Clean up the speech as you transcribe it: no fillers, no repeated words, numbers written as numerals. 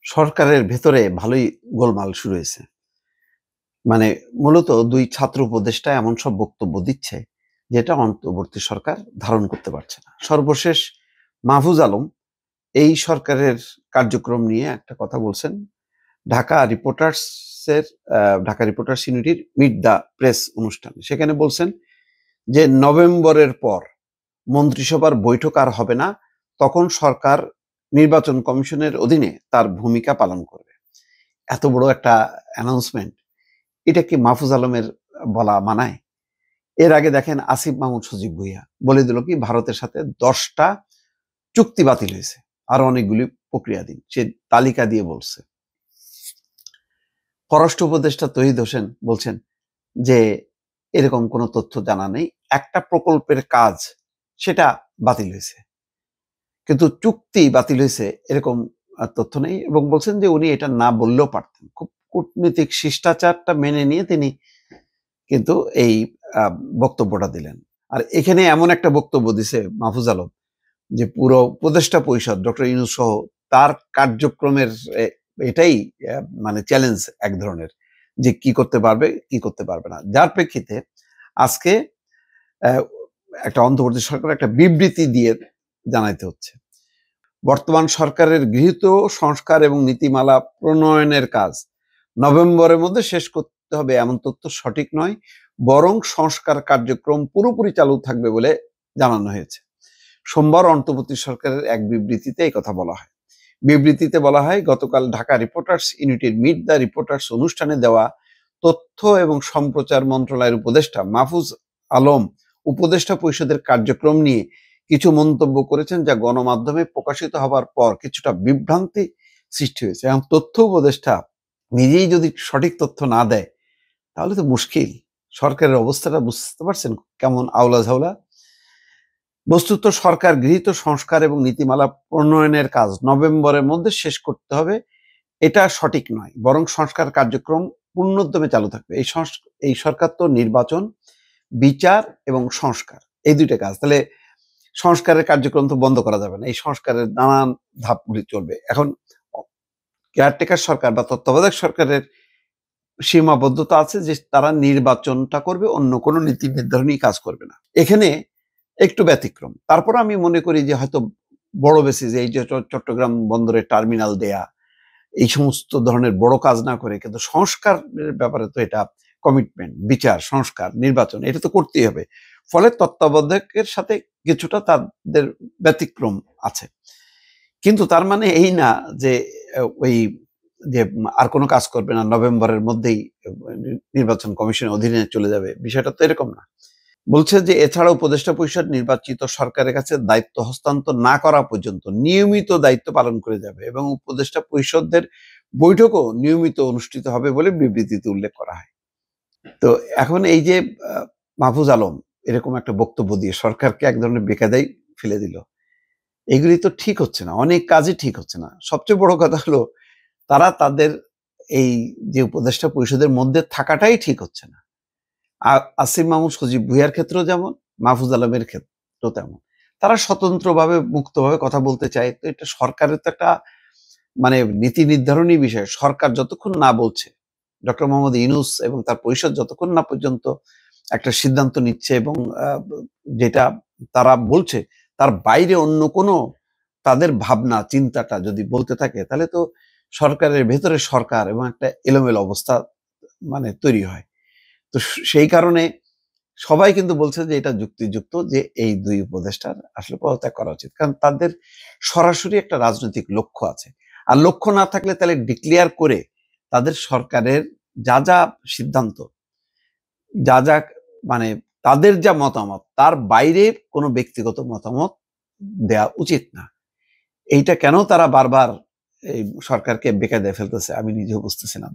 সরকারের ভেতরে ভালোই গোলমাল শুরু হয়েছে। মানে মূলত ২ ছাত্র উপদেষ্টা এমন সব বক্তব্য দিচ্ছে, যেটা অন্তর্বর্তী সরকার ধারণ করতে পারছে না। সর্বশেষ মাহফুজ আলম এই সরকারের কার্যক্রম নিয়ে একটা কথা বলছেন। ঢাকা রিপোর্টার্সের ঢাকা রিপোর্টার্স ইউনিটির মিট দ্য প্রেস অনুষ্ঠানে। সেখানে বলছেন যে নভেম্বরের পর মন্ত্রিসভার বৈঠক আর হবে না, তখন সরকার নির্বাচন কমিশনের অধীনে তার ভূমিকা পালন করবে। এত বড় একটা অ্যানাউন্সমেন্ট, এটা কি মাহফুজ আলমের বলা মানায়? এর আগে দেখেন আসিফ মাহমুদ সজীব ভুঁইয়া বলে দিল কি ভারতের সাথে 10টা চুক্তি বাতিল হয়েছে, আরো অনেকগুলি প্রক্রিয়াধীন, সে তালিকা দিয়ে বলছে। পররাষ্ট্র উপদেষ্টা তহিদ হোসেন বলছেন যে এরকম কোনো তথ্য জানা নেই, একটা প্রকল্পের কাজ সেটা বাতিল হয়েছে, কিন্তু চুক্তি বাতিল হয়েছে এরকম তথ্য নেই, এবং বলছেন যে উনি এটা না বললেও পারতেন। খুব কূটনীতিক শিষ্টাচারটা মেনে নিয়ে তিনি কিন্তু এই বক্তব্যটা দিলেন। আর এখানে এমন একটা বক্তব্য দিছে মাহফুজ আলম যে পুরো উপদেষ্টা পরিষদ ডক্টর ইউনূস সহ তার কার্যক্রমের এটাই মানে চ্যালেঞ্জ এক ধরনের, যে কি করতে পারবে কি করতে পারবে না। যার প্রেক্ষিতে আজকে একটা অন্তর্বর্তী সরকার একটা বিবৃতি দিয়ে জানাইতে হচ্ছে, বর্তমান সরকারের গৃহীত সংস্কার এবং নীতিমালা প্রণয়নের কাজ নভেম্বরের মধ্যে শেষ করতে হবে এমন তথ্য সঠিক নয়, বরং সংস্কার কার্যক্রম পুরোপুরি চালু থাকবে বলে জানানো হয়েছে। সোমবার অন্তর্বর্তী সরকারের এক বিবৃতিতে এই কথা বলা হয়। বিবৃতিতে বলা হয়, গতকাল ঢাকা রিপোর্টার্স ইউনিটির মিট দ্য রিপোর্টার্স অনুষ্ঠানে দেওয়া তথ্য এবং সম্প্রচার মন্ত্রণালয়ের উপদেষ্টা মাহফুজ আলম উপদেষ্টা পরিষদের কার্যক্রম নিয়ে কিছু মন্তব্য করেছেন, যা গণমাধ্যমে প্রকাশিত হবার পর কিছুটা বিভ্রান্তি সৃষ্টি হয়েছে। এবং তথ্য উপদেষ্টা নিজেই যদি সঠিক তথ্য না দেয় তাহলে তো মুশকিল। সরকারের অবস্থাটা বুঝতে পারছেন কেমন আওলা ঝাওলা। বস্তুত সরকার গৃহীত সংস্কার এবং নীতিমালা প্রণয়নের কাজ নভেম্বরের মধ্যে শেষ করতে হবে, এটা সঠিক নয়, বরং সংস্কার কার্যক্রম পূর্ণোদ্যমে চালু থাকবে। এই সরকার তো নির্বাচন, বিচার এবং সংস্কার, এই দুইটা কাজ। তাহলে সংস্কারের কার্যক্রম তো বন্ধ করা যাবে না, এই সংস্কারের নানান ধাপগুলি চলবে। এখন কেয়ারটেকার সরকার বা তত্ত্বাবধায়ক সরকারের সীমাবদ্ধতা আছে যে তারা নির্বাচনটা করবে, অন্য কোনো নীতি নির্ধারণী কাজ করবে না। এখানে একটু ব্যতিক্রম। তারপর আমি মনে করি যে হয়তো বড় বেসিসে এই যে চট্টগ্রাম বন্দরে টার্মিনাল দেয়া, এই সমস্ত ধরনের বড় কাজ না করে কিন্তু সংস্কারের ব্যাপারে তো এটা কমিটমেন্ট, বিচার, সংস্কার, নির্বাচন, এটা তো করতেই হবে। ফলে তত্ত্বাবধায়কের সাথে কিছুটা তাদের ব্যতিক্রম আছে, কিন্তু তার মানে এই না যে ওই যে আর কোনো কাজ করবে না, নভেম্বরের মধ্যেই নির্বাচন কমিশনের অধীনে চলে যাবে, বিষয়টা তো এরকম না। বলছে যে এছাড়া উপদেষ্টা পরিষদ নির্বাচিত সরকারের কাছে দায়িত্ব হস্তান্তর না করা পর্যন্ত নিয়মিত দায়িত্ব পালন করে যাবে, এবং উপদেষ্টা পরিষদের বৈঠকও নিয়মিত অনুষ্ঠিত হবে বলে বিবৃতিতে উল্লেখ করা হয়। তো এখন এই যে মাহফুজ আলম এরকম একটা বক্তব্য দিয়ে সরকারকে এক ধরনের বেকায়দায় ফেলে দিল, এগুলি তো ঠিক হচ্ছে না, অনেক কাজই ঠিক হচ্ছে না। সবচেয়ে বড় কথা হলো তারা তাদের এই যে উপদেষ্টা পরিষদের মধ্যে থাকাটাই ঠিক হচ্ছে না। আসিফ মাহমুদ সজীব ভুঁইয়ার ক্ষেত্রেও যেমন, মাহফুজ আলমের ক্ষেত্রেও তেমন। তারা স্বতন্ত্রভাবে মুক্তভাবে কথা বলতে চায়, তো এটা সরকারের তো একটা মানে নীতি নির্ধারণী বিষয়। সরকার যতক্ষণ না বলছে, ডক্টর মোহাম্মদ ইউনূস এবং তার পরিষদ যতক্ষণ না পর্যন্ত একটা সিদ্ধান্ত নিচ্ছে এবং যেটা তারা বলছে তার বাইরে অন্য কোনো তাদের ভাবনা চিন্তাটা যদি বলতে থাকে, তাহলে তো সরকারের ভেতরে সরকার এবং একটা এলোমেলো অবস্থা মানে তৈরি হয়। তো সেই কারণে সবাই কিন্তু বলছে যে এটা যুক্তিযুক্ত যে এই দুই উপদেষ্টার আসলে পদত্যাগ করা উচিত, কারণ তাদের সরাসরি একটা রাজনৈতিক লক্ষ্য আছে। আর লক্ষ্য না থাকলে তাহলে ডিক্লেয়ার করে তাদের সরকারের যা যা সিদ্ধান্ত, যা যা মানে তাদের যা মতামত, তার বাইরে কোনো ব্যক্তিগত মতামত দেয়া উচিত না। এইটা কেন তারা বারবার এই সরকারকে বেকায়দায় ফেলতেছে আমি নিজেও বুঝতেছি না।